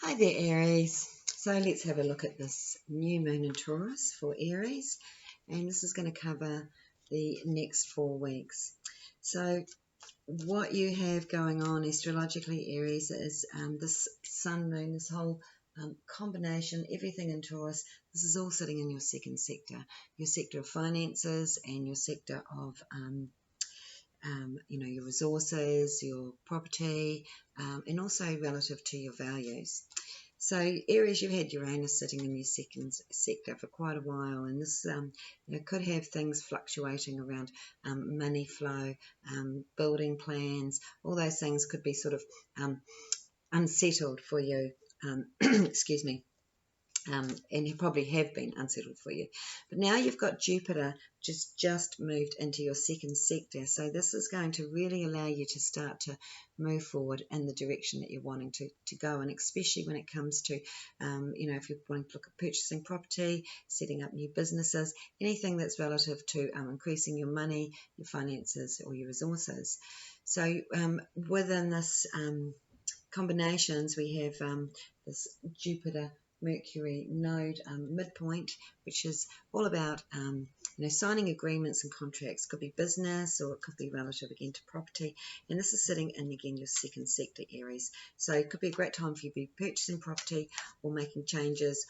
Hi there, Aries. So let's have a look at this new moon in Taurus for Aries, and this is going to cover the next 4 weeks. So what you have going on astrologically, Aries, is this sun moon, this whole combination, everything in Taurus. This is all sitting in your sector of finances, and your sector of your resources, your property, and also relative to your values. So Aries, you've had Uranus sitting in your second sector for quite a while, and this could have things fluctuating around money flow, building plans. All those things could be sort of unsettled for you. Excuse me. And you probably have been unsettled for you. But now you've got Jupiter just moved into your second sector. So this is going to really allow you to start to move forward in the direction that you're wanting to go. And especially when it comes to, if you're wanting to look at purchasing property, setting up new businesses, anything that's relative to increasing your money, your finances, or your resources. So within this combinations, we have this Jupiter Mercury node midpoint, which is all about signing agreements and contracts. Could be business, or it could be relative again to property, and this is sitting in again your second sector, Aries. So it could be a great time for you to be purchasing property or making changes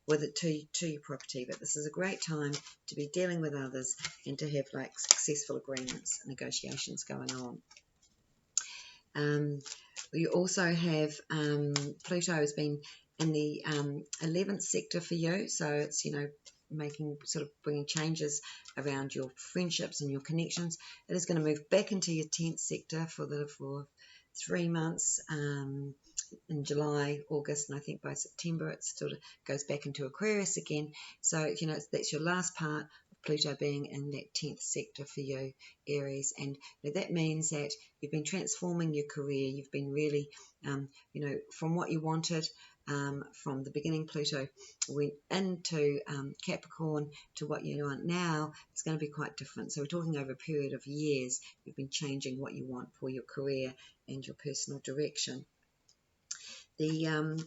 with it to your property. But this is a great time to be dealing with others and to have like successful agreements, negotiations going on. You also have Pluto has been in the 11th sector for you, so it's bringing changes around your friendships and your connections. It is going to move back into your 10th sector for 3 months in July, August, and I think by September it sort of goes back into Aquarius again. So that's your last part, Pluto being in that 10th sector for you, Aries. And that means that you've been transforming your career. You've been really, from what you wanted from the beginning, Pluto went into Capricorn to what you want now. It's going to be quite different. So we're talking over a period of years. You've been changing what you want for your career and your personal direction. The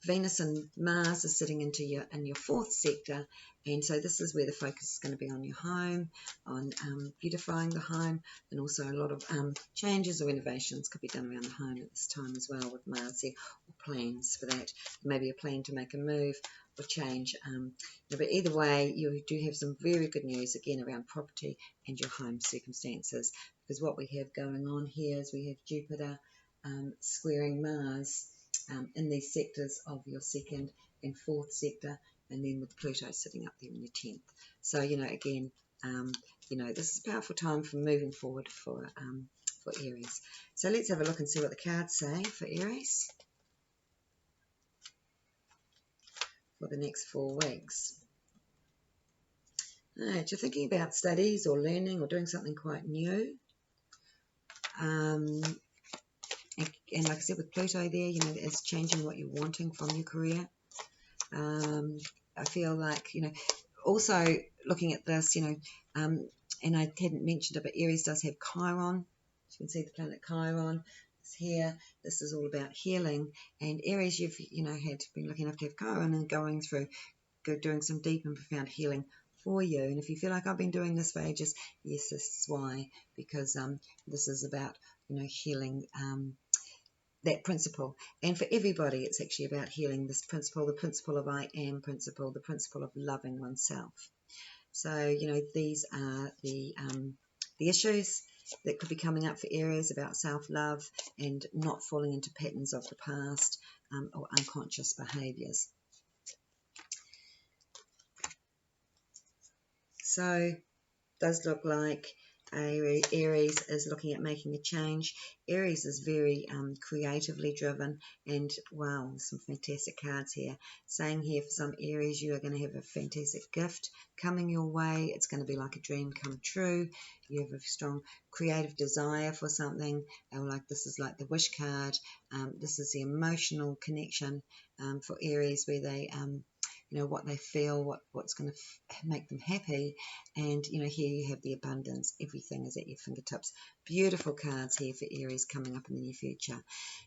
Venus and Mars are sitting in your 4th sector, and so this is where the focus is going to be on your home, on beautifying the home, and also a lot of changes or innovations could be done around the home at this time as well with Mars here, or plans for that. Maybe a plan to make a move or change. But either way, you do have some very good news again around property and your home circumstances, because what we have going on here is we have Jupiter squaring Mars in these sectors of your 2nd and 4th sector, and then with Pluto sitting up there in your 10th. So again, this is a powerful time for moving forward for Aries. So let's have a look and see what the cards say for Aries for the next 4 weeks. Alright, you're thinking about studies or learning or doing something quite new. And like I said, with Pluto there, it's changing what you're wanting from your career. I feel like, also looking at this, and I hadn't mentioned it, but Aries does have Chiron. You can see the planet Chiron is here. This is all about healing. And Aries, you've, had been lucky enough to have Chiron and going through, doing some deep and profound healing for you. And if you feel like I've been doing this for ages, yes, this is why, because this is about, healing that principle. And for everybody, it's actually about healing this principle, the principle of I am principle, the principle of loving oneself. So, these are the issues that could be coming up for Aries about self-love and not falling into patterns of the past or unconscious behaviours. So, it does look like Aries is looking at making a change. Aries is very creatively driven, and wow, some fantastic cards here. Saying here for some Aries, you are going to have a fantastic gift coming your way. It's going to be like a dream come true. You have a strong creative desire for something, or like this is like the wish card. This is the emotional connection for Aries, where they what they feel, what's going to make them happy. And here you have the abundance. Everything is at your fingertips. Beautiful cards here for Aries coming up in the near future.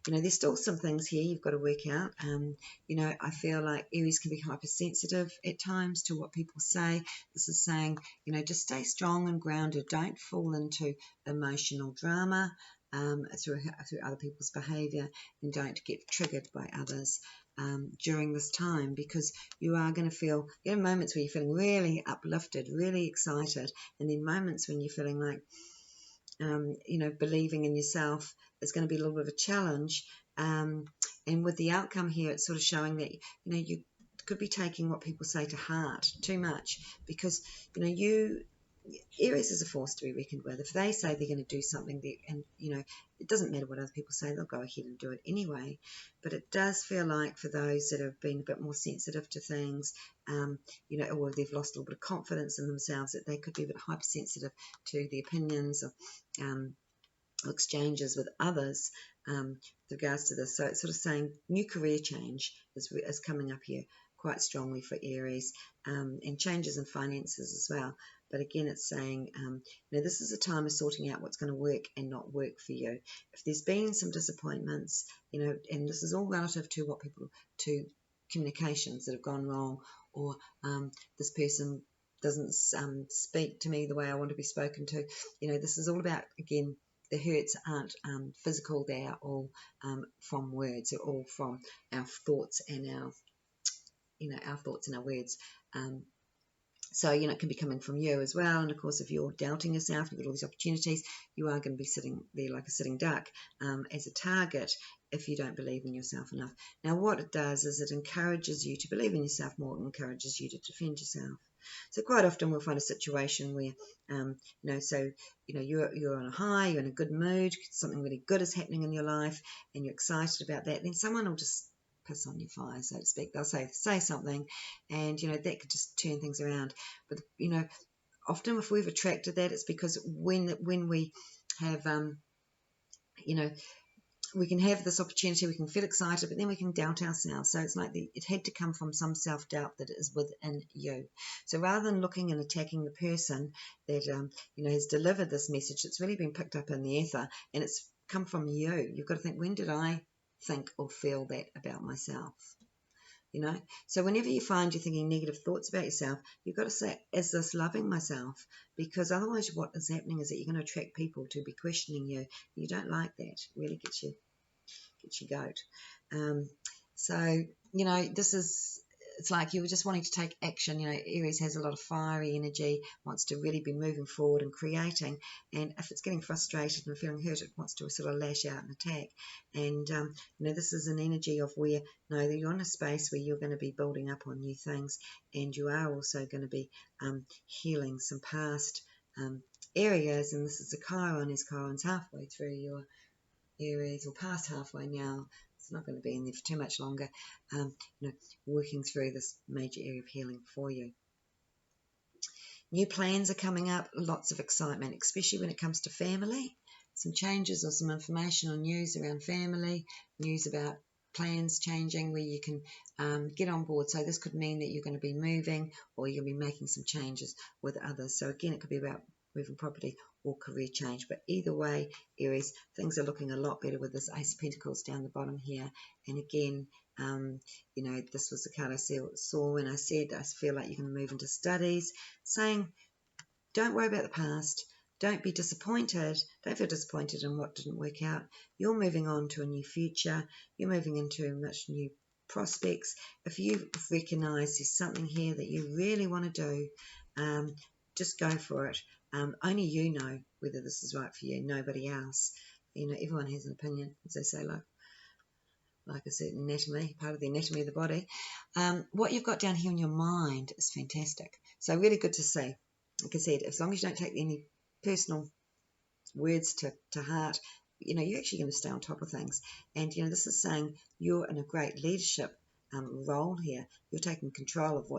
There's still some things here you've got to work out. I feel like Aries can be hypersensitive at times to what people say. This is saying, just stay strong and grounded. Don't fall into emotional drama through other people's behaviour, and don't get triggered by others during this time, because you are going to feel, moments where you're feeling really uplifted, really excited, and then moments when you're feeling like, believing in yourself is going to be a little bit of a challenge. And with the outcome here, it's sort of showing that, you could be taking what people say to heart too much, because, Aries is a force to be reckoned with. If they say they're going to do something, and it doesn't matter what other people say, they'll go ahead and do it anyway. But it does feel like for those that have been a bit more sensitive to things, or they've lost a little bit of confidence in themselves, that they could be a bit hypersensitive to the opinions of exchanges with others with regards to this. So it's sort of saying new career change is coming up here quite strongly for Aries, and changes in finances as well. But again, it's saying, this is a time of sorting out what's going to work and not work for you. If there's been some disappointments, and this is all relative to to communications that have gone wrong, or this person doesn't speak to me the way I want to be spoken to. This is all about, again, the hurts aren't physical. They are all from words. They're all from our thoughts and our thoughts and our words. So, it can be coming from you as well. And of course, if you're doubting yourself, you've got all these opportunities, you are going to be sitting there like a sitting duck as a target if you don't believe in yourself enough. Now, what it does is it encourages you to believe in yourself more, and encourages you to defend yourself. So quite often we'll find a situation where, you're on a high, you're in a good mood, something really good is happening in your life, and you're excited about that. Then someone will just piss on your fire, so to speak. They'll say something, and that could just turn things around. But often if we've attracted that, it's because when we have we can have this opportunity, we can feel excited, but then we can doubt ourselves. So it's like it had to come from some self-doubt that is within you. So rather than looking and attacking the person that has delivered this message, it's really been picked up in the ether, and it's come from you. You've got to think, when did I think or feel that about myself? So whenever you find you're thinking negative thoughts about yourself, you've got to say, is this loving myself? Because otherwise what is happening is that you're going to attract people to be questioning you. You don't like that. It really gets you goat. So this is, it's like you were just wanting to take action. Aries has a lot of fiery energy, wants to really be moving forward and creating, and if it's getting frustrated and feeling hurt, it wants to sort of lash out and attack. And this is an energy of where you're in a space where you're going to be building up on new things, and you are also going to be healing some past areas. And this is a Chiron, as Chiron's halfway through your Aries, or past halfway now. It's not going to be in there for too much longer, working through this major area of healing for you. New plans are coming up, lots of excitement, especially when it comes to family. Some changes or some information or news around family, news about plans changing where you can get on board. So this could mean that you're going to be moving, or you're going to be making some changes with others. So again, it could be about moving property or career change. But either way, Aries, things are looking a lot better with this Ace of Pentacles down the bottom here. And again, this was the card I saw when I said I feel like you're going to move into studies, saying don't worry about the past. Don't be disappointed. Don't feel disappointed in what didn't work out. You're moving on to a new future. You're moving into much new prospects. If you recognise there's something here that you really want to do, just go for it. Only you know whether this is right for you, nobody else. Everyone has an opinion, as they say, like a certain anatomy, part of the anatomy of the body. What you've got down here in your mind is fantastic. So really good to see. Like I said, as long as you don't take any personal words to heart, you're actually going to stay on top of things. And, this is saying you're in a great leadership role here. You're taking control of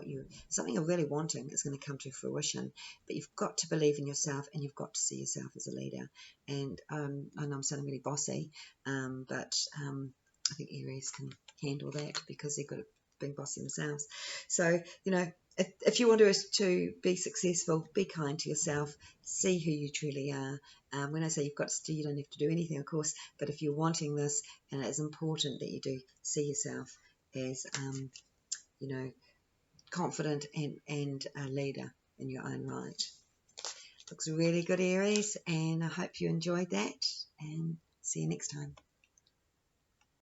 something you're really wanting is going to come to fruition, but you've got to believe in yourself, and you've got to see yourself as a leader. And I know I'm sounding really bossy, but I think Aries can handle that, because they're good at being bossy themselves. So, you know, if you want to be successful, be kind to yourself, see who you truly are. When I say you've got to, you don't have to do anything, of course, but if you're wanting this, and it's important that you do see yourself as, you know, confident and a leader in your own right. Looks really good, Aries, and I hope you enjoyed that, and see you next time.